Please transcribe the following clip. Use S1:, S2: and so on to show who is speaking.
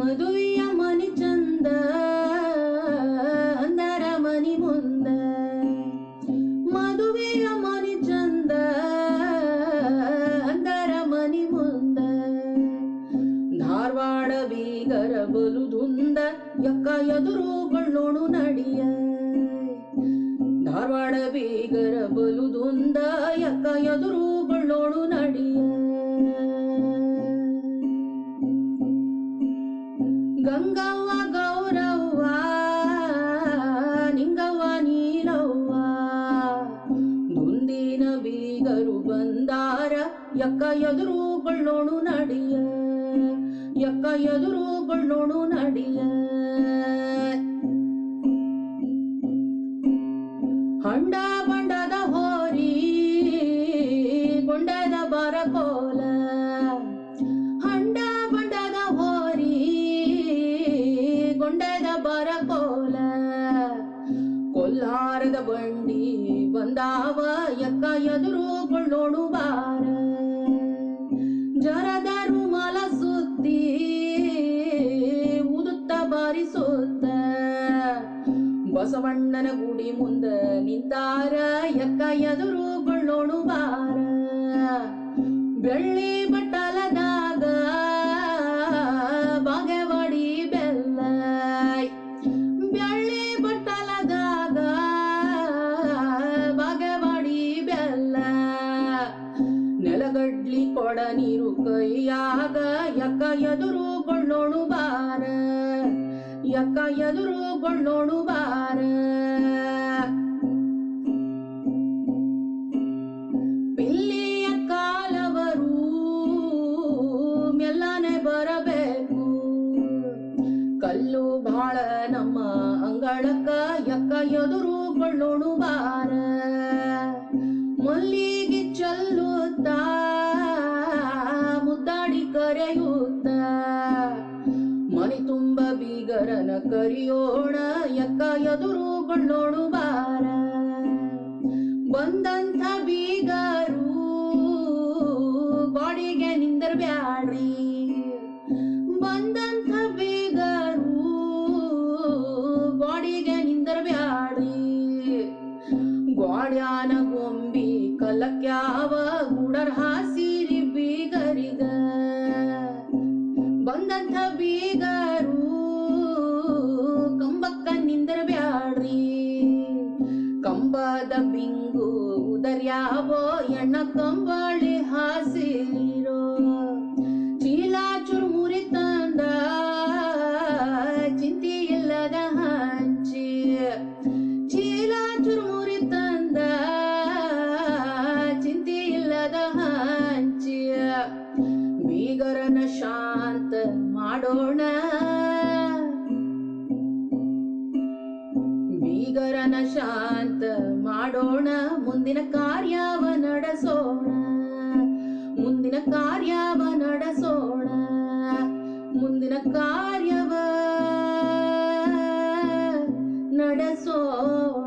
S1: ಮದುವೆಯ ಮನಿ ಚಂದ ಅಂದರ ಮನಿ ಮುಂದ, ಮದುವೆಯ ಮನಿ ಚಂದ ಅಂದರ ಮನಿ ಮುಂದ. ಧಾರವಾಡ ಬೀಗರ ಬಲುದುಂದ ಯಕ್ಕ ಎದುರುಗೊಳ್ಳೋಣು ನಡಿಯ, ಧಾರವಾಡ ಬೀಗರ ಬಲುದುಂದ ಯಕ್ಕ ಎದುರುಗೊಳ್ಳೋಣು ನಡಿಯ. ಗಂಗವ್ವ ಗೌರವ್ವ ನಿಂಗವ್ವ ನೀಲವ್ವ, ದುಂದಿನ ಬೀಗರು ಬಂದಾರ ಯಕ್ಕ ಎದುರುಗೊಳ್ಳೋಣು ನಡಿಯ, ಯಕ್ಕ ಎದುರುಗೊಳ್ಳೋಣು ನಡಿಯ. ಹಂಡ ಬಂಡದ ಹೋರಿ ಗೊಂಡದ ಬರಕೋಲ, ಹಂಡ ಬಂಡದ ಹೋರಿ ಗೊಂಡದ ಬರಕೋಲ. ಕೊಲ್ಲಾರದ ಬಂಡಿ ಬಂದಾವ ಯಕ್ಕ ಎದುರುಗೊಳ್ಳೋಣು ಬಾರ, ಜರದ ರುಮಾಲ ಸುತ್ತಿ ಉದುತ್ತ ಬಾರಿಸುತ್ತ. ಬಸವಣ್ಣನ ಗುಡಿ ಮುಂದ ನಿಂತಾರ ಯಕ್ಕ ಎದುರುಗೊಳ್ಳೋಣು ಬಾರ, ಬೆಳ್ಳಿ ಬಟ್ಟಲದಾಗ ಬಾಗೇವಾಡಿ ಬೆಲ್ಲ, ಬೆಳ್ಳಿ ಬಟ್ಟಲದಾಗ ಬಾಗೇವಾಡಿ ಬೆಲ್ಲ. ನೆಲಗಡ್ಲಿ ಕೊಡ ನೀರು ಕೈಯಾಗ ಯಕ್ಕ ಎದುರುಗೊಳ್ಳೋಣು ಬಾರ, ಯಕ್ಕ ಎದುರುಗೊಳ್ಳೋಣು ಬಾರ. ಪಿಲ್ಲಿಯ ಕಾಲವರು ಮೆಲ್ಲನೆ ಬರಬೇಕು, ಕಲ್ಲು ಬಾಳ ನಮ್ಮ ಅಂಗಳಕ್ಕ ಯಕ್ಕ ಎದುರುಗೊಳ್ಳೋಣು ಬಾರ. ಮಲ್ಲಿಗೆ ಚೆಲ್ಲುತ್ತ ಮುದ್ದಾಡಿ ಕರೆಯುತ್ತ, ಮನಿ ತುಂಬ ಬೀಗರನ ಕರಿಯೋಣ ಯಕ್ಕ ಎದುರುಗೊಳ್ಳೋಣು ಬಾರ. ಬಂದಂಥ ಬೀಗರು ಗೋಡಿಗೆ ನಿಂದರ್ಬ್ಯಾಡ್ರಿ, ಬಂದಂಥ ಬೀಗರು ಗೋಡಿಗೆ ನಿಂದರ್ಬ್ಯಾಡ್ರಿ. ಗೋಡ್ಯಾನ ಗೊಂಬಿ ಕಲಕ್ಯಾವ ಗುಡರ್ ಹಾಸಿರಿ ಬೀಗರಿಗ, ಬಂದಂಥ ಬೀಗರು ಕಂಬಕ್ಕ ನಿಂದರ್ಬ್ಯಾಡ್ರಿ. ಕಂಬದ ಬಿಂಗು ಉದರ್ಯಾವೋ ಎಣ್ಣ ಕಂಬಳಿ ಹಾಸಿರೋ, ಚೀಲ ಚುರುಮುರಿ ತಂದ ಚಿಂತಿ ಇಲ್ಲದ ಹಂಚಿ, ಚೀಲ ಚುರುಮುರಿ ತಂದ ಚಿಂತಿ ಇಲ್ಲದ ಹಂಚಿ. ಬೀಗರನ ಶಾಂತ ಮಾಡೋಣ, ಬೀಗರನ ಶಾಂತ ಮಾಡೋಣ, ಮುಂದಿನ ಕಾರ್ಯವ ನಡೆಸೋಣ, ಮುಂದಿನ ಕಾರ್ಯವ ನಡೆಸೋಣ, ಮುಂದಿನ ಕಾರ್ಯವ ನಡೆಸೋಣ.